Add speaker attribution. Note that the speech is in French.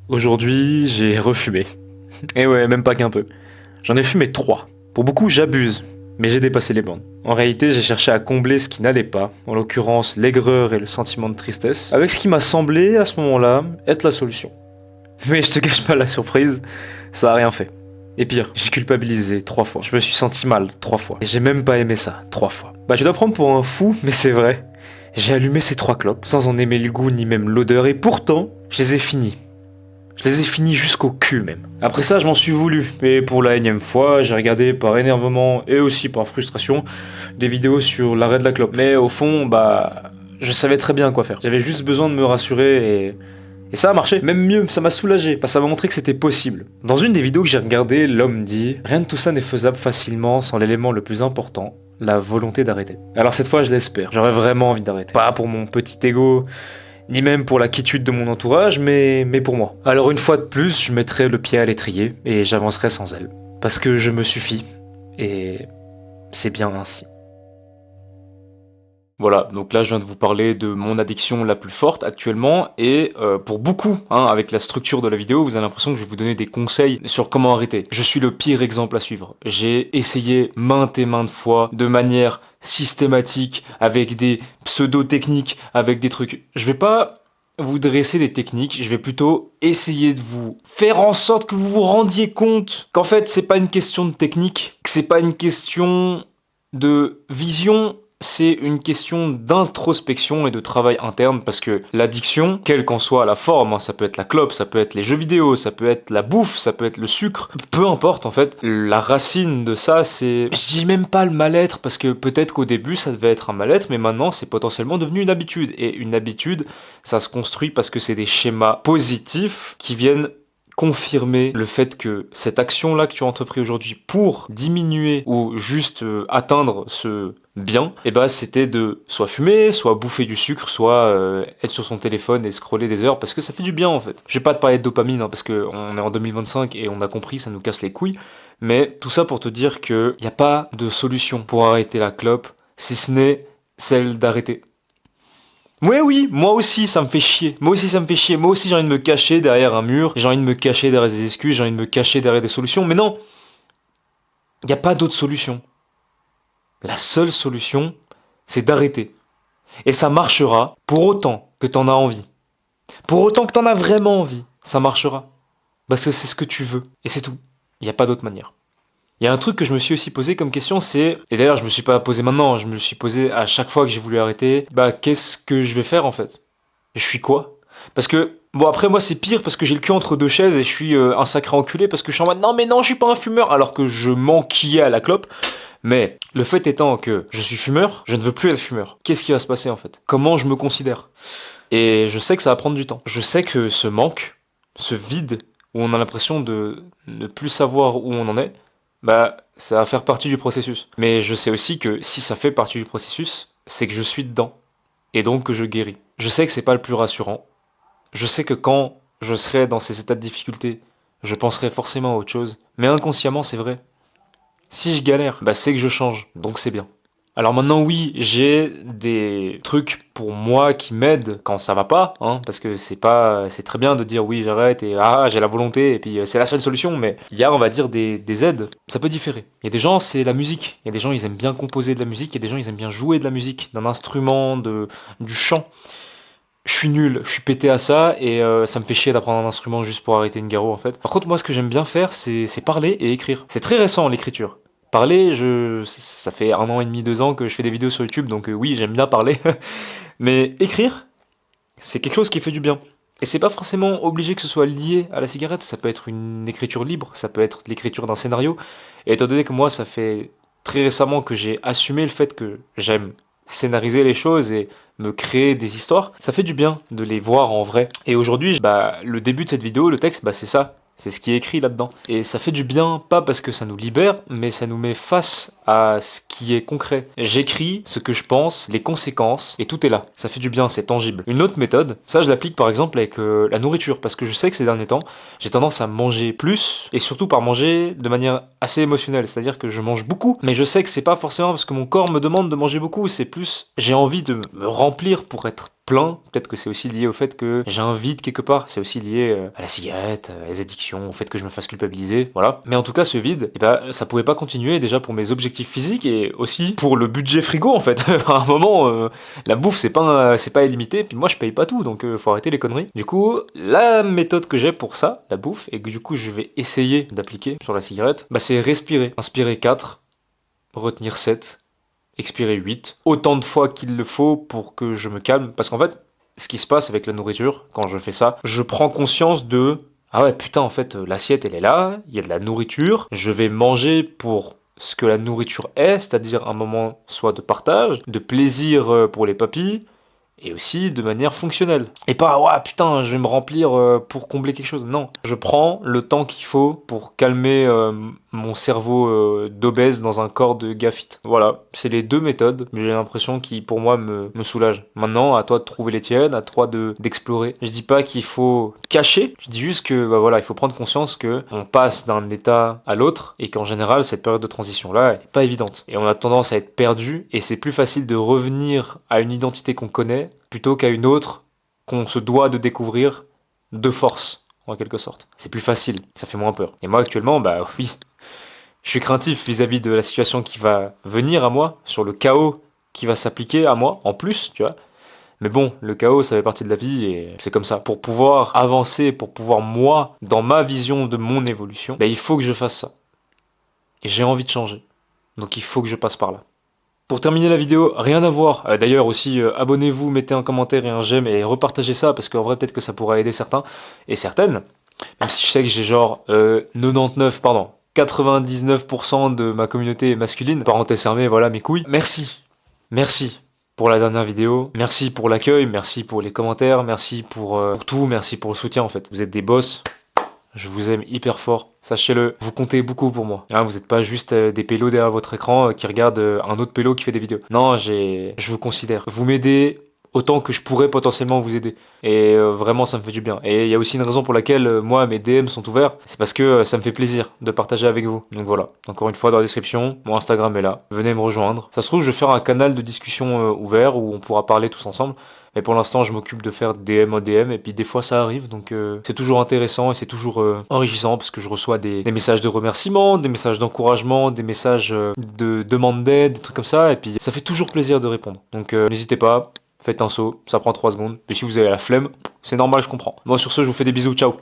Speaker 1: Aujourd'hui, j'ai refumé. Et ouais, même pas qu'un peu. J'en ai fumé 3. Pour beaucoup, j'abuse, mais j'ai dépassé les bornes. En réalité, j'ai cherché à combler ce qui n'allait pas, en l'occurrence l'aigreur et le sentiment de tristesse, avec ce qui m'a semblé, à ce moment-là, être la solution. Mais je te cache pas la surprise, ça a rien fait. Et pire, j'ai culpabilisé 3 fois. Je me suis senti mal 3 fois. Et j'ai même pas aimé ça 3 fois. Bah tu dois prendre pour un fou, mais c'est vrai. J'ai allumé ces 3 clopes, sans en aimer le goût ni même l'odeur, et pourtant, je les ai finis. Je les ai finis jusqu'au cul même. Après ça, je m'en suis voulu. Et pour la énième fois, j'ai regardé par énervement et aussi par frustration des vidéos sur l'arrêt de la clope. Mais au fond, je savais très bien quoi faire. J'avais juste besoin de me rassurer et ça a marché. Même mieux, ça m'a soulagé, parce que ça m'a montré que c'était possible. Dans une des vidéos que j'ai regardées, l'homme dit « Rien de tout ça n'est faisable facilement sans l'élément le plus important, la volonté d'arrêter. » Alors cette fois, je l'espère. J'aurais vraiment envie d'arrêter. Pas pour mon petit ego, ni même pour la quiétude de mon entourage, mais pour moi. Alors une fois de plus, je mettrai le pied à l'étrier et j'avancerai sans elle. Parce que je me suffis, et c'est bien ainsi. Voilà, donc là je viens de vous parler de mon addiction la plus forte actuellement, et pour beaucoup, avec la structure de la vidéo, vous avez l'impression que je vais vous donner des conseils sur comment arrêter. Je suis le pire exemple à suivre. J'ai essayé maintes et maintes fois, de manière systématique, avec des pseudo-techniques, avec des trucs. Je vais pas vous dresser des techniques, je vais plutôt essayer de vous faire en sorte que vous vous rendiez compte qu'en fait c'est pas une question de technique, que c'est pas une question de vision, c'est une question d'introspection et de travail interne, parce que l'addiction, quelle qu'en soit la forme, ça peut être la clope, ça peut être les jeux vidéo, ça peut être la bouffe, ça peut être le sucre, peu importe en fait, la racine de ça c'est... Je dis même pas le mal-être, parce que peut-être qu'au début ça devait être un mal-être, mais maintenant c'est potentiellement devenu une habitude, et une habitude, ça se construit parce que c'est des schémas positifs qui viennent confirmer le fait que cette action-là que tu as entrepris aujourd'hui pour diminuer ou juste atteindre ce bien, c'était de soit fumer, soit bouffer du sucre, soit être sur son téléphone et scroller des heures, parce que ça fait du bien en fait. Je vais pas te parler de dopamine, parce qu'on est en 2025 et on a compris, ça nous casse les couilles, mais tout ça pour te dire qu'il n'y a pas de solution pour arrêter la clope, si ce n'est celle d'arrêter. Ouais, oui, moi aussi ça me fait chier. Moi aussi ça me fait chier. Moi aussi j'ai envie de me cacher derrière un mur, j'ai envie de me cacher derrière des excuses, j'ai envie de me cacher derrière des solutions. Mais non, il n'y a pas d'autre solution. La seule solution, c'est d'arrêter. Et ça marchera pour autant que t'en as envie. Pour autant que t'en as vraiment envie, ça marchera. Parce que c'est ce que tu veux. Et c'est tout. Il n'y a pas d'autre manière. Il y a un truc que je me suis aussi posé comme question, c'est... Et d'ailleurs, je me suis pas posé maintenant, je me le suis posé à chaque fois que j'ai voulu arrêter. Qu'est-ce que je vais faire en fait? Je suis quoi? Parce que... Bon, après, moi, c'est pire parce que j'ai le cul entre deux chaises et je suis un sacré enculé parce que je suis en mode non, mais non, je suis pas un fumeur, alors que je m'enquillais à la clope. Mais le fait étant que je suis fumeur, je ne veux plus être fumeur. Qu'est-ce qui va se passer en fait? Comment je me considère? Et je sais que ça va prendre du temps. Je sais que ce manque, ce vide, où on a l'impression de ne plus savoir où on en est, ça va faire partie du processus. Mais je sais aussi que si ça fait partie du processus, c'est que je suis dedans. Et donc que je guéris. Je sais que c'est pas le plus rassurant. Je sais que quand je serai dans ces états de difficulté, je penserai forcément à autre chose. Mais inconsciemment, c'est vrai. Si je galère, c'est que je change. Donc c'est bien. Alors maintenant, oui, j'ai des trucs pour moi qui m'aident quand ça va pas, parce que c'est très bien de dire oui, j'arrête et j'ai la volonté et puis c'est la seule solution, mais il y a, on va dire, des aides. Ça peut différer. Il y a des gens, c'est la musique. Il y a des gens, ils aiment bien composer de la musique. Il y a des gens, ils aiment bien jouer de la musique, d'un instrument, du chant. Je suis nul, je suis pété à ça et ça me fait chier d'apprendre un instrument juste pour arrêter une garo en fait. Par contre, moi, ce que j'aime bien faire, c'est parler et écrire. C'est très récent l'écriture. Parler, ça fait 1 an et demi, 2 ans que je fais des vidéos sur YouTube, donc oui, j'aime bien parler. Mais écrire, c'est quelque chose qui fait du bien. Et c'est pas forcément obligé que ce soit lié à la cigarette, ça peut être une écriture libre, ça peut être l'écriture d'un scénario. Et étant donné que moi, ça fait très récemment que j'ai assumé le fait que j'aime scénariser les choses et me créer des histoires, ça fait du bien de les voir en vrai. Et aujourd'hui, le début de cette vidéo, le texte, c'est ça. C'est ce qui est écrit là-dedans. Et ça fait du bien, pas parce que ça nous libère, mais ça nous met face à ce qui est concret. J'écris ce que je pense, les conséquences, et tout est là. Ça fait du bien, c'est tangible. Une autre méthode, ça je l'applique par exemple avec la nourriture, parce que je sais que ces derniers temps, j'ai tendance à manger plus, et surtout par manger de manière assez émotionnelle, c'est-à-dire que je mange beaucoup, mais je sais que c'est pas forcément parce que mon corps me demande de manger beaucoup, c'est plus j'ai envie de me remplir pour être plein, peut-être que c'est aussi lié au fait que j'ai un vide quelque part, c'est aussi lié à la cigarette, à les addictions, au fait que je me fasse culpabiliser, voilà. Mais en tout cas, ce vide, eh ben, ça pouvait pas continuer déjà pour mes objectifs physiques et aussi pour le budget frigo en fait. À un moment, la bouffe c'est pas illimité, puis moi je paye pas tout, donc faut arrêter les conneries. Du coup, la méthode que j'ai pour ça, la bouffe, et que du coup je vais essayer d'appliquer sur la cigarette, bah c'est respirer. Inspirer 4, retenir 7, expirer 8, autant de fois qu'il le faut pour que je me calme. Parce qu'en fait, ce qui se passe avec la nourriture, quand je fais ça, je prends conscience de ah ouais, putain, en fait, l'assiette, elle est là, il y a de la nourriture, je vais manger pour ce que la nourriture est, c'est-à-dire un moment soit de partage, de plaisir pour les papilles, et aussi de manière fonctionnelle. Et pas, ouais, putain, je vais me remplir pour combler quelque chose. Non, je prends le temps qu'il faut pour calmer mon cerveau d'obèse dans un corps de gars fit. Voilà, c'est les deux méthodes, mais j'ai l'impression qui, pour moi, me soulagent. Maintenant, à toi de trouver les tiennes, à toi d'explorer. Je dis pas qu'il faut cacher, je dis juste que, bah voilà, il faut prendre conscience que on passe d'un état à l'autre, et qu'en général, cette période de transition-là, elle est pas évidente. Et on a tendance à être perdu, et c'est plus facile de revenir à une identité qu'on connaît, plutôt qu'à une autre qu'on se doit de découvrir de force, en quelque sorte. C'est plus facile, ça fait moins peur. Et moi actuellement, bah oui, je suis craintif vis-à-vis de la situation qui va venir à moi, sur le chaos qui va s'appliquer à moi, en plus, tu vois. Mais bon, le chaos, ça fait partie de la vie et c'est comme ça. Pour pouvoir avancer, pour pouvoir, moi, dans ma vision de mon évolution, bah, il faut que je fasse ça. Et j'ai envie de changer. Donc il faut que je passe par là. Pour terminer la vidéo, rien à voir. D'ailleurs aussi, abonnez-vous, mettez un commentaire et un j'aime et repartagez ça parce qu'en vrai peut-être que ça pourra aider certains et certaines. Même si je sais que j'ai genre 99% de ma communauté masculine. Parenthèse fermée, voilà mes couilles. Merci. Merci pour la dernière vidéo. Merci pour l'accueil, merci pour les commentaires, merci pour tout, merci pour le soutien en fait. Vous êtes des boss. Je vous aime hyper fort, sachez-le, vous comptez beaucoup pour moi. Hein, vous n'êtes pas juste des pélos derrière votre écran qui regardent un autre pélo qui fait des vidéos. Non, je vous considère. Vous m'aidez autant que je pourrais potentiellement vous aider. Et vraiment, ça me fait du bien. Et il y a aussi une raison pour laquelle moi, mes DM sont ouverts. C'est parce que ça me fait plaisir de partager avec vous. Donc voilà, encore une fois dans la description, mon Instagram est là. Venez me rejoindre. Ça se trouve, je vais faire un canal de discussion ouvert où on pourra parler tous ensemble. Mais pour l'instant, je m'occupe de faire DM en DM, et puis des fois ça arrive, donc c'est toujours intéressant et c'est toujours enrichissant parce que je reçois des messages de remerciements, des messages d'encouragement, des messages de demande d'aide, des trucs comme ça, et puis ça fait toujours plaisir de répondre. Donc n'hésitez pas, faites un saut, ça prend 3 secondes, et si vous avez la flemme, c'est normal, je comprends. Moi sur ce, je vous fais des bisous, ciao.